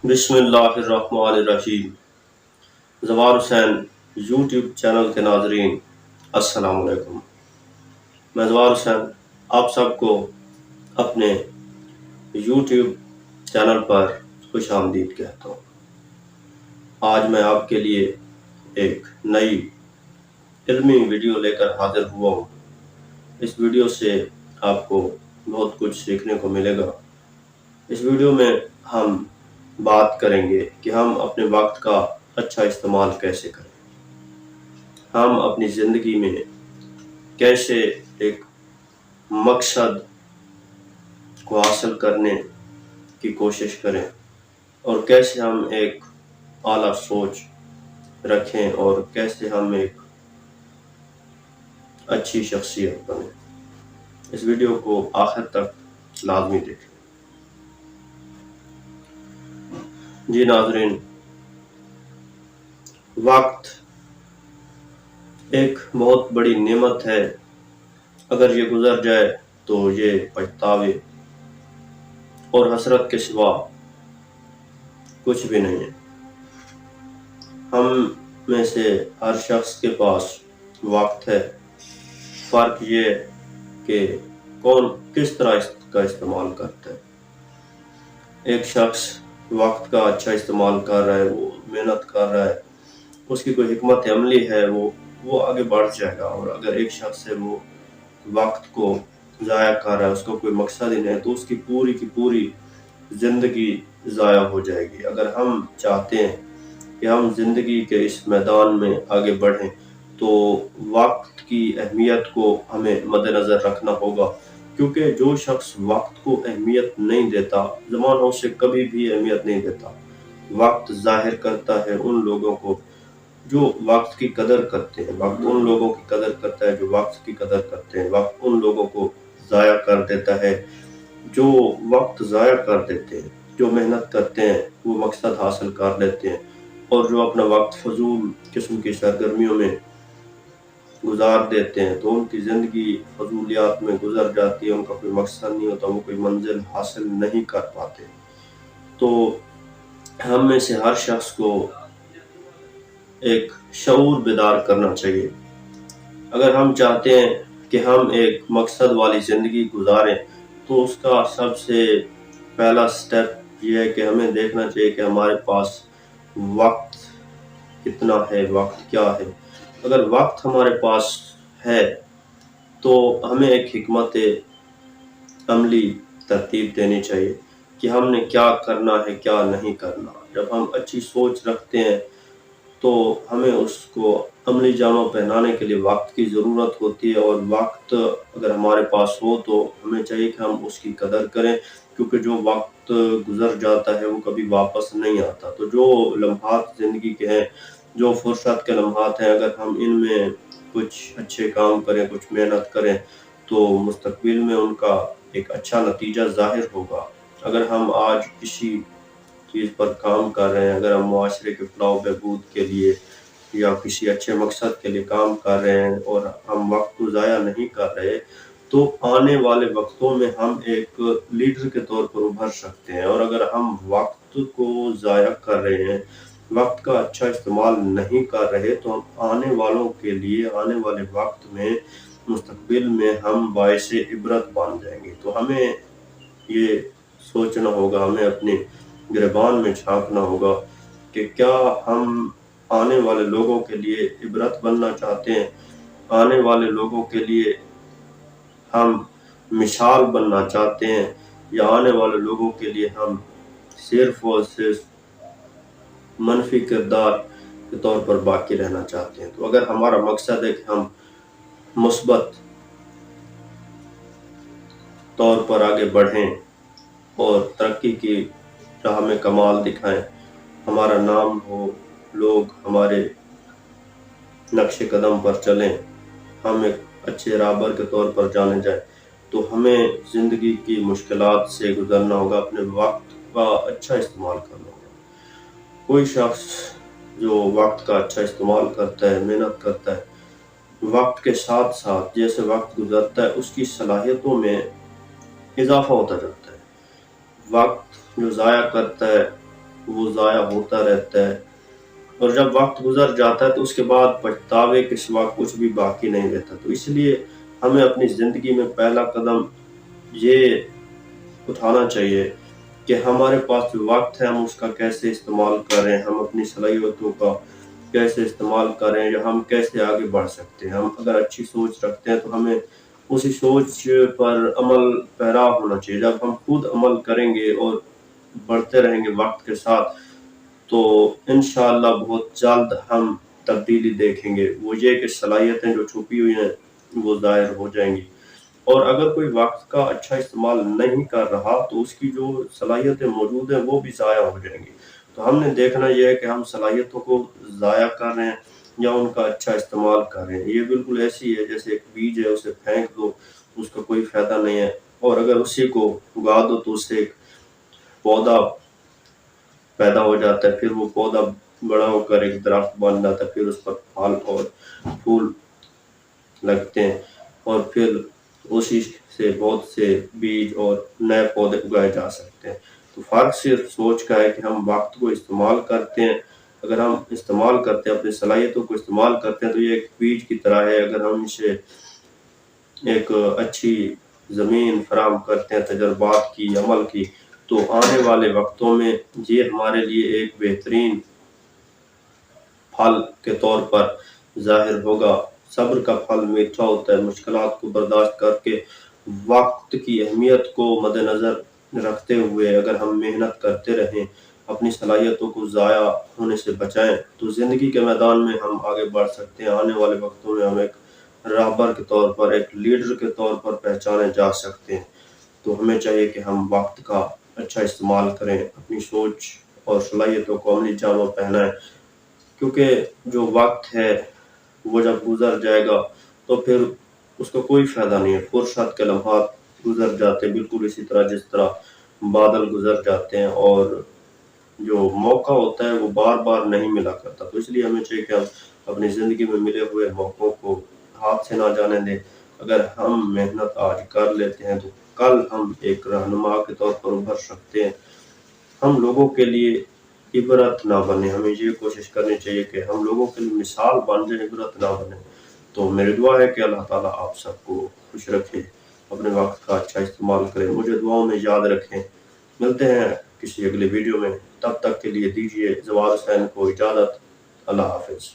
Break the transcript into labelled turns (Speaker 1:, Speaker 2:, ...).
Speaker 1: بسم اللہ الرحمن الرحیم۔ زوار حسین یوٹیوب چینل کے ناظرین السلام علیکم۔ میں زوار حسین آپ سب کو اپنے یوٹیوب چینل پر خوش آمدید کہتا ہوں۔ آج میں آپ کے لیے ایک نئی علمی ویڈیو لے کر حاضر ہوا ہوں۔ اس ویڈیو سے آپ کو بہت کچھ سیکھنے کو ملے گا۔ اس ویڈیو میں ہم بات کریں گے کہ ہم اپنے وقت کا اچھا استعمال کیسے کریں، ہم اپنی زندگی میں کیسے ایک مقصد کو حاصل کرنے کی کوشش کریں اور کیسے ہم ایک اعلیٰ سوچ رکھیں اور کیسے ہم ایک اچھی شخصیت بنیں۔ اس ویڈیو کو آخر تک لازمی دیکھیں۔ جی ناظرین، وقت ایک بہت بڑی نعمت ہے۔ اگر یہ گزر جائے تو یہ پچھتاوے اور حسرت کے سوا کچھ بھی نہیں ہے۔ ہم میں سے ہر شخص کے پاس وقت ہے، فرق یہ کہ کون کس طرح اس کا استعمال کرتا ہے۔ ایک شخص وقت کا اچھا استعمال کر رہا ہے، وہ محنت کر رہا ہے، اس کی کوئی حکمت عملی ہے، وہ آگے بڑھ جائے گا۔ اور اگر ایک شخص ہے وہ وقت کو ضائع کر رہا ہے، اس کو کوئی مقصد ہی نہیں تو اس کی پوری زندگی ضائع ہو جائے گی۔ اگر ہم چاہتے ہیں کہ ہم زندگی کے اس میدان میں آگے بڑھیں تو وقت کی اہمیت کو ہمیں مد نظر رکھنا ہوگا، کیونکہ جو شخص وقت کو اہمیت نہیں دیتا زمانہ اسے کبھی بھی اہمیت نہیں دیتا۔ وقت ظاہر کرتا ہے ان لوگوں کو جو وقت کی قدر کرتے ہیں، وقت ان لوگوں کی قدر کرتا ہے جو وقت کی قدر کرتے ہیں، وقت ان لوگوں کو ضائع کر دیتا ہے جو وقت ضائع کر دیتے ہیں۔ جو محنت کرتے ہیں وہ مقصد حاصل کر لیتے ہیں، اور جو اپنا وقت فضول قسم کی سرگرمیوں میں گزار دیتے ہیں تو ان کی زندگی فضولیات میں گزر جاتی ہے، ان کا کوئی مقصد نہیں ہوتا، وہ کوئی منزل حاصل نہیں کر پاتے۔ تو ہم میں سے ہر شخص کو ایک شعور بیدار کرنا چاہیے۔ اگر ہم چاہتے ہیں کہ ہم ایک مقصد والی زندگی گزاریں تو اس کا سب سے پہلا سٹیپ یہ ہے کہ ہمیں دیکھنا چاہیے کہ ہمارے پاس وقت کتنا ہے، وقت کیا ہے۔ اگر وقت ہمارے پاس ہے تو ہمیں ایک حکمت عملی ترتیب دینی چاہیے کہ ہم نے کیا کرنا ہے، کیا نہیں کرنا۔ جب ہم اچھی سوچ رکھتے ہیں تو ہمیں اس کو عملی جامہ پہنانے کے لیے وقت کی ضرورت ہوتی ہے، اور وقت اگر ہمارے پاس ہو تو ہمیں چاہیے کہ ہم اس کی قدر کریں، کیونکہ جو وقت گزر جاتا ہے وہ کبھی واپس نہیں آتا۔ تو جو لمحات زندگی کے ہیں، جو فرصت کے لمحات ہیں، اگر ہم ان میں کچھ اچھے کام کریں، کچھ محنت کریں تو مستقبل میں ان کا ایک اچھا نتیجہ ظاہر ہوگا۔ اگر ہم آج کسی چیز پر کام کر رہے ہیں، اگر ہم معاشرے کے فلاح و بہبود کے لیے یا کسی اچھے مقصد کے لیے کام کر رہے ہیں اور ہم وقت کو ضائع نہیں کر رہے تو آنے والے وقتوں میں ہم ایک لیڈر کے طور پر ابھر سکتے ہیں۔ اور اگر ہم وقت کو ضائع کر رہے ہیں، وقت کا اچھا استعمال نہیں کر رہے تو ہم آنے والوں کے لیے آنے والے وقت میں مستقبل میں ہم باعث عبرت بن جائیں گے۔ تو ہمیں یہ سوچنا ہوگا، ہمیں اپنے گریبان میں چھاپنا ہوگا کہ کیا ہم آنے والے لوگوں کے لیے عبرت بننا چاہتے ہیں، آنے والے لوگوں کے لیے ہم مثال بننا چاہتے ہیں، یا آنے والے لوگوں کے لیے ہم صرف اور صرف منفی کردار کے طور پر باقی رہنا چاہتے ہیں۔ تو اگر ہمارا مقصد ہے کہ ہم مثبت طور پر آگے بڑھیں اور ترقی کی راہ میں کمال دکھائیں، ہمارا نام ہو، لوگ ہمارے نقش قدم پر چلیں، ہم ایک اچھے رہبر کے طور پر جانے جائیں، تو ہمیں زندگی کی مشکلات سے گزرنا ہوگا، اپنے وقت کا اچھا استعمال کرنا ہوگا۔ کوئی شخص جو وقت کا اچھا استعمال کرتا ہے، محنت کرتا ہے، وقت کے ساتھ ساتھ جیسے وقت گزرتا ہے اس کی صلاحیتوں میں اضافہ ہوتا جاتا ہے۔ وقت جو ضائع کرتا ہے وہ ضائع ہوتا رہتا ہے، اور جب وقت گزر جاتا ہے تو اس کے بعد پچھتاوے کے سوا کچھ بھی باقی نہیں رہتا۔ تو اس لیے ہمیں اپنی زندگی میں پہلا قدم یہ اٹھانا چاہیے کہ ہمارے پاس جو وقت ہے ہم اس کا کیسے استعمال کریں، ہم اپنی صلاحیتوں کا کیسے استعمال کریں، یا ہم کیسے آگے بڑھ سکتے ہیں۔ ہم اگر اچھی سوچ رکھتے ہیں تو ہمیں اسی سوچ پر عمل پیرا ہونا چاہیے۔ جب ہم خود عمل کریں گے اور بڑھتے رہیں گے وقت کے ساتھ تو انشاءاللہ بہت جلد ہم تبدیلی دیکھیں گے۔ وہ یہ کہ صلاحیتیں جو چھپی ہوئی ہیں وہ ظاہر ہو جائیں گی، اور اگر کوئی وقت کا اچھا استعمال نہیں کر رہا تو اس کی جو صلاحیتیں موجود ہیں وہ بھی ضائع ہو جائیں گی۔ تو ہم نے دیکھنا یہ ہے کہ ہم صلاحیتوں کو ضائع کر رہے ہیں یا ان کا اچھا استعمال کر رہے ہیں۔ یہ بالکل ایسی ہے جیسے ایک بیج ہے، اسے پھینک دو، اس کا کوئی فائدہ نہیں ہے، اور اگر اسی کو اگا دو تو اس سے ایک پودا پیدا ہو جاتا ہے، پھر وہ پودا بڑا ہو کر ایک درخت بن جاتا ہے، پھر اس پر پھل اور پھول لگتے ہیں، اور پھر اسی سے بہت سے بیج اور نئے پودے اگائے جا سکتے ہیں۔ تو فرق صرف سوچ کا ہے کہ ہم وقت کو استعمال کرتے ہیں۔ اگر ہم استعمال کرتے ہیں، اپنی صلاحیتوں کو استعمال کرتے ہیں، تو یہ ایک بیج کی طرح ہے۔ اگر ہم اسے ایک اچھی زمین فراہم کرتے ہیں تجربات کی، عمل کی، تو آنے والے وقتوں میں یہ ہمارے لیے ایک بہترین پھل کے طور پر ظاہر ہوگا۔ صبر کا پھل میٹھا ہوتا ہے۔ مشکلات کو برداشت کر کے وقت کی اہمیت کو مد نظر رکھتے ہوئے اگر ہم محنت کرتے رہیں، اپنی صلاحیتوں کو ضائع ہونے سے بچائیں، تو زندگی کے میدان میں ہم آگے بڑھ سکتے ہیں۔ آنے والے وقتوں میں ہم ایک راہبر کے طور پر، ایک لیڈر کے طور پر پہچانے جا سکتے ہیں۔ تو ہمیں چاہیے کہ ہم وقت کا اچھا استعمال کریں، اپنی سوچ اور صلاحیتوں کو عملی جامہ پہنائیں، کیونکہ جو وقت ہے وہ جب گزر جائے گا تو پھر اس کا کوئی فائدہ نہیں ہے۔ فرصت کے لمحات گزر جاتے ہیں بالکل اسی طرح جس طرح بادل گزر جاتے ہیں، اور جو موقع ہوتا ہے وہ بار بار نہیں ملا کرتا۔ تو اس لیے ہمیں چاہیے کہ ہم اپنی زندگی میں ملے ہوئے موقعوں کو ہاتھ سے نہ جانے دیں۔ اگر ہم محنت آج کر لیتے ہیں تو کل ہم ایک رہنما کے طور پر ابھر سکتے ہیں۔ ہم لوگوں کے لیے عبرت نہ بنے، ہمیں یہ کوشش کرنی چاہیے کہ ہم لوگوں کے لیے مثال بن جائیں، عبرت نہ بنے۔ تو میری دعا ہے کہ اللہ تعالیٰ آپ سب کو خوش رکھے، اپنے وقت کا اچھا استعمال کریں، مجھے دعاؤں میں یاد رکھیں۔ ملتے ہیں کسی اگلے ویڈیو میں، تب تک کے لیے دیجیے زوال حسین کو اجازت۔ اللہ حافظ۔